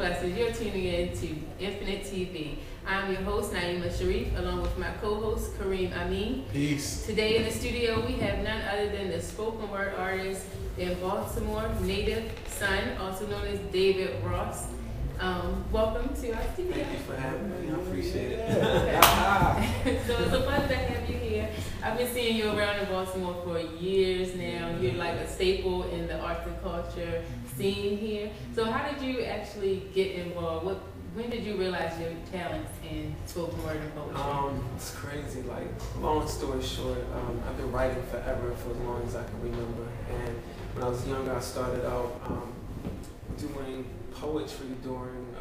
blessings. You're tuning in to Infinite TV. I'm your host, Naimah Karim, along with my co-host, Kareem Amin. Peace. Today in the studio, we have none other than the spoken word artist in Baltimore, Native Son, also known as David Ross. Welcome to our studio. Thank you for having me. I appreciate it. So it's a pleasure to have you here. I've been seeing you around in Baltimore for years now. You're like a staple in the arts and culture scene here. So how did you actually get involved? When did you realize your talents in spoken word and poetry? It's crazy. Like, long story short, I've been writing forever, for as long as I can remember. And when I was younger, I started out doing poetry during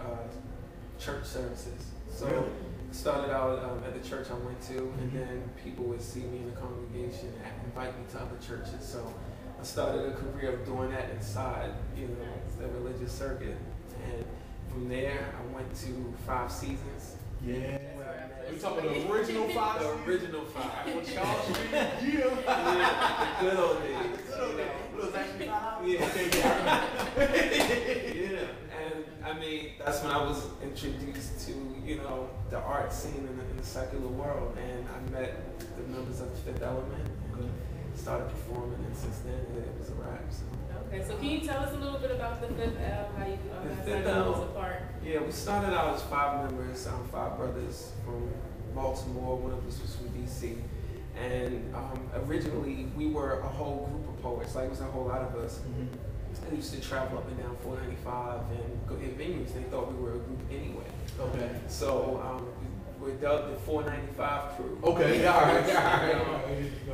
church services. So I started out at the church I went to, and then people would see me in the congregation and invite me to other churches. So I started a career of doing that inside, the religious circuit. And from there, I went to 5 seasons. Yeah. We talking about the original 5? The original 5. On Charles Street? Yeah. Yeah. Good old days. It was actually 5? Yeah. Okay, yeah. Yeah. And I mean, that's when I was introduced to, the art scene in the secular world. And I met the members of the Fifth Element and started performing. And since then, it was a wrap. So. Okay, so can you tell us a little bit about the Fifth L, how you started those apart? Yeah, we started out as 5 members, 5 brothers from Baltimore. One of us was from DC. And originally, we were a whole group of poets. Like, it was a whole lot of us. I used to travel up and down 495 and go hit venues. They thought we were a group anyway. Okay. So we're dubbed the 495 crew. Okay, all right.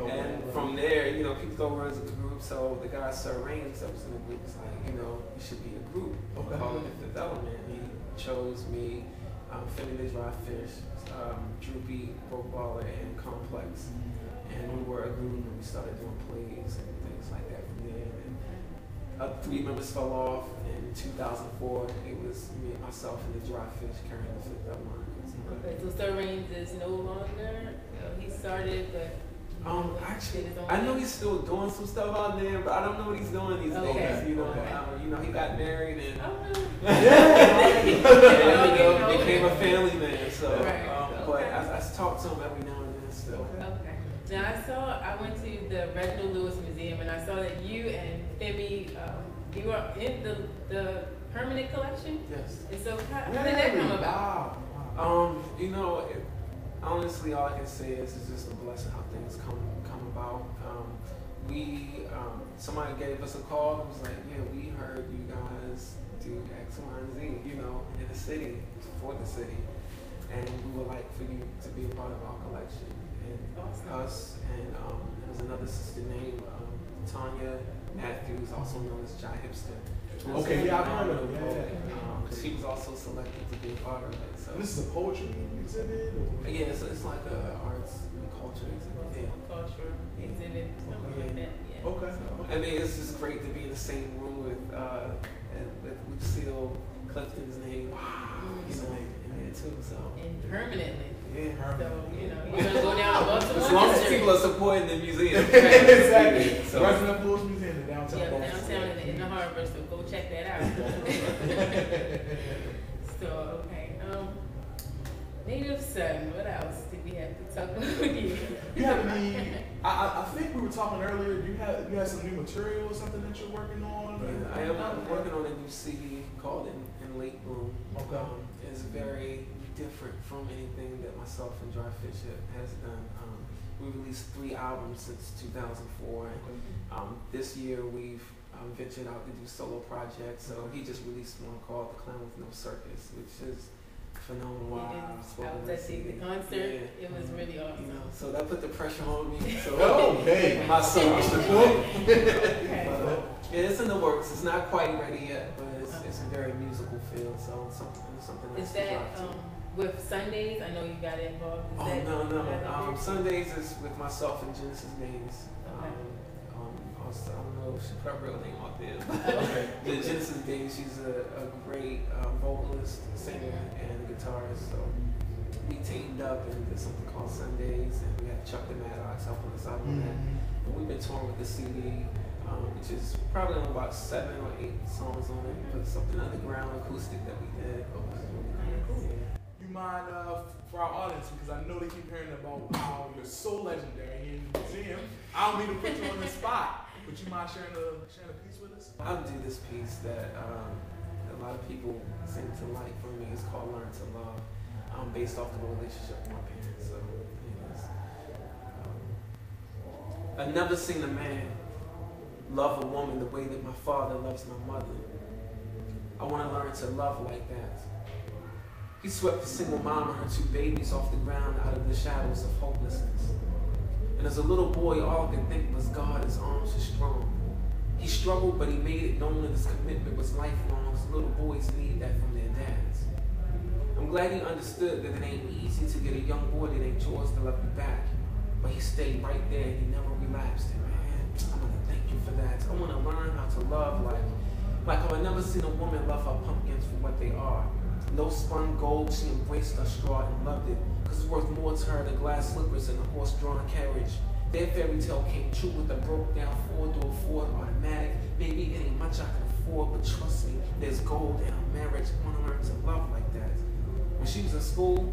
And from there, people thought we were as a group. So the guy, Sir Raines, that was in the group, was like, you should be a group. Okay. Call it the Fifth Element. He chose me, Finny Dry Fish, Droopy, Broke Baller, and Complex. And we were a group, and we started doing plays and things like that from there. And 3 members fell off. In 2004, it was me, myself, and the Dry Fish carrying the Fifth Element. Okay, so Sir Raines is no longer. He started, but actually, I know he's still doing some stuff out there, but I don't know what he's doing these days. He got married and became a family man. So, but I talk to him every now and then still. Okay. Now I went to the Reginald Lewis Museum, and I saw that you and Femi, you were in the permanent collection. Yes. And so how did that come about? Honestly, all I can say is it's just a blessing how things come about. Somebody gave us a call and was like, yeah, we heard you guys do X, Y, and Z, in the city, for the city. And we would like for you to be a part of our collection. And us, and there was another sister named Tanya Matthews, also known as Jai Hipster. Okay, yeah, I heard of her. She was also selected to be a part of it. So. This is a poetry exhibit? Yeah, it's like an arts and culture exhibit. Yeah. Culture exhibit, something like that. Yeah. Okay. I mean, it's just great to be in the same room with Lucille Clifton's name. In there too. So. And permanently. Yeah. So, you're going to go down to Baltimore. As long as people are supporting the museum. Exactly. So. Reginald Lewis Museum in downtown. Yeah, downtown in the harbor, so go check that out. So, okay. Native Son, what else did we have to talk about with you? You have any, I think we were talking earlier, you had some new material or something that you're working on? Yeah, I am working on a new CD called In Late Bloom. Okay. It's very different from anything that myself and Dry Fish has done. We released 3 albums since 2004. This year we've ventured out to do solo projects. So he just released one called The Clown with No Circus, which is phenomenal. Wow. I was at the concert. Yeah. It was really awesome. So that put the pressure on me. So my son was okay. It's in the works. It's not quite ready yet, but it's a very musical feel. So something is that with Sundays? I know you got involved. No. Sundays is with myself and Genesis Gaines. Okay. I don't know if she put her real name out there. The Genesis Gaines, she's a great vocalist, singer, and guitarist. So we teamed up and did something called Sundays, and we had Chuck the Maddox helping us out with that. And we've been touring with the CD. which is probably on about 7 or 8 songs on it, but something underground acoustic that we did. You mind, for our audience, because I know they keep hearing about how you're so legendary in the museum. I don't mean to put you on the spot, but you mind sharing a piece with us? I'll do this piece that a lot of people seem to like for me. It's called Learn to Love, based off the relationship with my parents. So, I've never seen a man love a woman the way that my father loves my mother. I want to learn to love like that. He swept a single mom and her 2 babies off the ground out of the shadows of hopelessness. And as a little boy, all I could think was, God, his arms are strong. He struggled, but he made it known that his commitment was lifelong. So little boys need that from their dads. I'm glad he understood that it ain't easy to get a young boy that ain't yours to love you back. But he stayed right there and he never relapsed. And man, I want to thank you for that. I want to learn how to love like how I never seen a woman love her pumpkins for what they are. No spun gold, she embraced her straw and loved it, because it's worth more to her than glass slippers and a horse-drawn carriage. Their fairy tale came true with a broke-down 4-door Ford automatic. Maybe it ain't much I can afford, but trust me, there's gold in our marriage. I want to learn to love like that. When she was in school,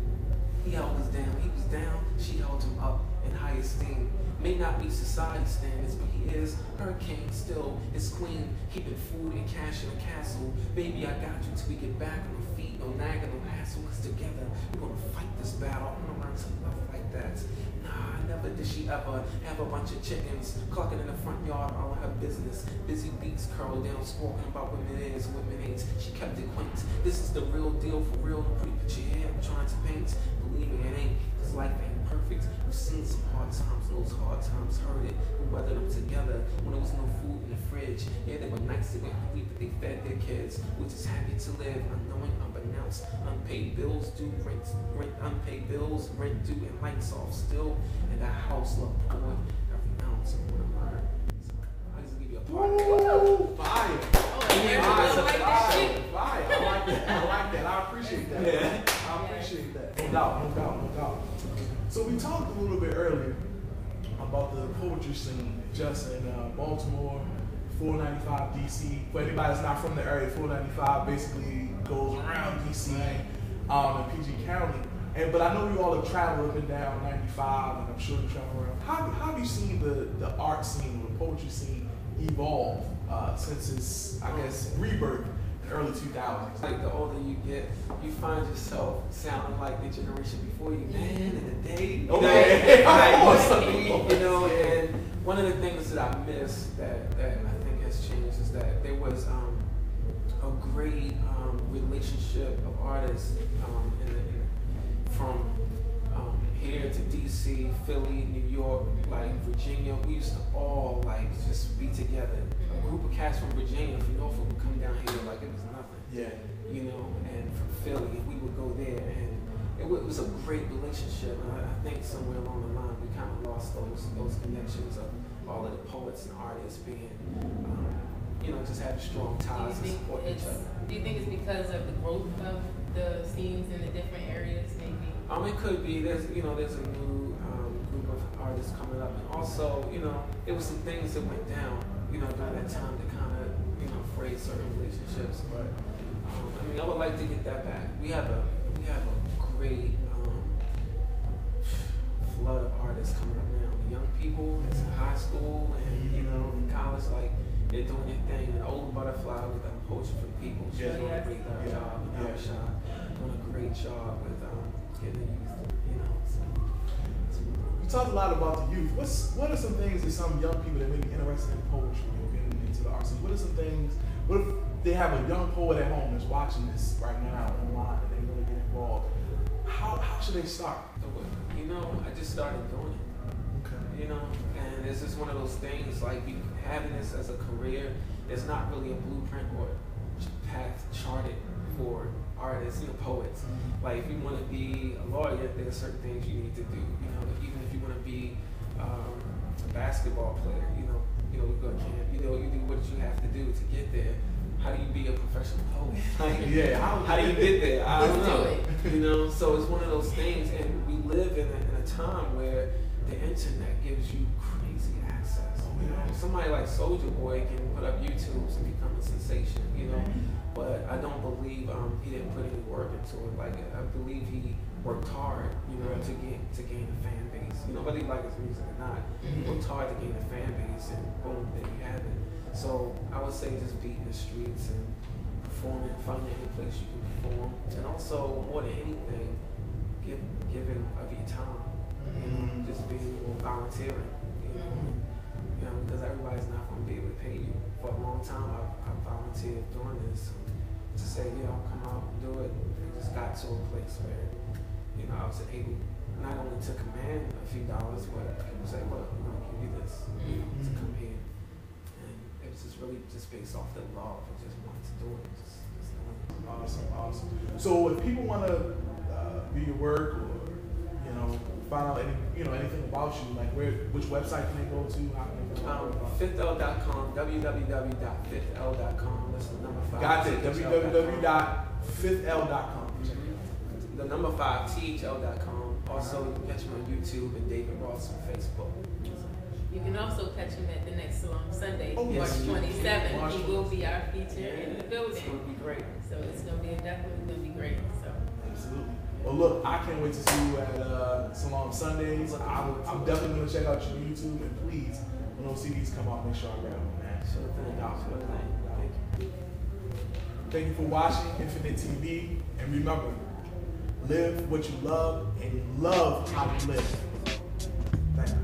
he held us down. He was down, she held him up in high esteem. May not meet society standards, but he is her king, still his queen, keeping food and cash in a castle. Baby, I got you till we get back on our feet, no nagging, no hassle, cause together we're gonna fight this battle. I'm gonna learn to love like that. Nah, never did she ever have a bunch of chickens clucking in the front yard, all of her business. Busy beats curled down, squawking about women is, women ain't. She kept it quaint. This is the real deal, for real, no pretty picture here I'm trying to paint. Believe me, it ain't, cause life ain't perfect. We've seen some hard times, those hard times hurt it. We weathered them together when there was no food in the fridge. Yeah, they were nice to get hungry, but they fed their kids. We're just happy to live, unknowing, unbeknownst. Unpaid bills due, rent, unpaid bills, rent due, and lights off still. And our house looked poor every ounce of what I learned. So I just give you a part of that. Fire! Fire! I like that. I appreciate that. Yeah. I appreciate that. No doubt. So we talked a little bit earlier about the poetry scene just in Baltimore, 495 DC. For anybody that's not from the area, 495 basically goes around DC and PG County. But I know you all have traveled up and down 95, and I'm sure you travel around. How have you seen the art scene or the poetry scene evolve since its, I guess, rebirth in the early 2000s? Like the older you get, you find yourself sounding like the generation before you. Man, in the day, you know, and one of the things that I miss that I think has changed is that there was a great relationship of artists from here to DC, Philly, New York, like Virginia. We used to all like just be together. A group of cats from Virginia, from Norfolk, would come down here like it was nothing. Yeah. You know, and from Philly, and we would go there, and it was a great relationship. And I think somewhere along the line we kind of lost those connections of all of the poets and artists being, you know, just having strong ties and support each other. Do you think it's because of the growth of the scenes in the different areas, maybe? It could be. There's a new group of artists coming up, and also, you know, there was some things that went down, you know, during that time to kind of, you know, fray certain relationships. But I mean, I would like to get that back. We have a great flood of artists coming up now. The young people that's in high school and, you know, in college, like, they're doing their thing. And Old Butterfly with Poetry for the People, she's doing a great job. And Alshon doing a great job with getting the youth, you know. So. You talked a lot about the youth. What are some things that some young people that may be interested in poetry or getting into the arts? What are some things? What if they have a young poet at home that's watching this right now online and they want to get involved? How should they start? You know, I just started doing it. Okay. You know, and it's just one of those things, like, having this as a career, there's not really a blueprint or path charted for artists, you know, poets. Like, if you want to be a lawyer, there's certain things you need to do. You know, even if you want to be a basketball player, you know, we go to camp. You know, you do what you have to do to get there. How do you be a professional poet? Like, yeah, how do you get there? I don't know. You know, so it's one of those things, and we live in a time where the internet gives you crazy access. You know, somebody like Soulja Boy can put up YouTubes and become a sensation. You know, but I don't believe he didn't put any work into it. Like I believe he worked hard, you know, to gain a fan base. You know, whether you like his music or not, he worked hard to gain a fan base, and boom, there you have it. So I would say just beating the streets and performing, finding any place you can perform, and also more than anything, giving of your time. You know, just being volunteering. You know, because everybody's not going to be able to pay you. For a long time, I volunteered doing this to say, come out and do it. It just got to a place where, I was able not only to command a few dollars, but people say, well, we're going to give you this to come here. And it was just really just based off the love of just wanting to do it. Just doing it. Awesome. So if people want to view your work or, find out anything about you, like which website can they go to? How can they go? FifthL.com, www.5thL.com. That's the number 5. Got it. www.5thL.com. The number 5, THL.com. Also, you can catch him on YouTube and David Ross on Facebook. You can also catch him at the next Sunday, March yes. 27th. He will be our feature in the building. It's going to be great. So it's going to be definitely going to be great. So. Absolutely. Well, look, I can't wait to see you at Salon Sundays. I'm definitely going to check out your YouTube, and please, when those CDs come out, make sure I grab them, man. Sure thing. Thank you. Thank you for watching Infinite TV, and remember, live what you love and love how you live. Thank you.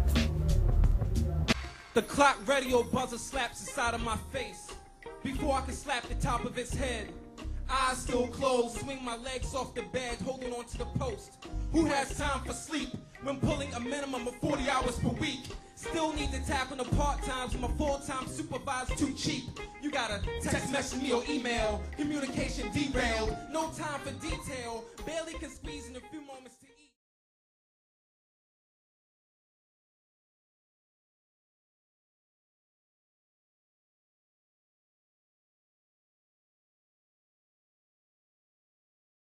The clock radio buzzer slaps inside of my face. Before I can slap the top of its head, eyes still closed, swing my legs off the bed, holding on to the post. Who has time for sleep when pulling a minimum of 40 hours per week? Still need to tap on the part-times when my full-time supervisor's too cheap. You gotta text message me or email, communication derailed, no time for detail, barely can squeeze in a few moments to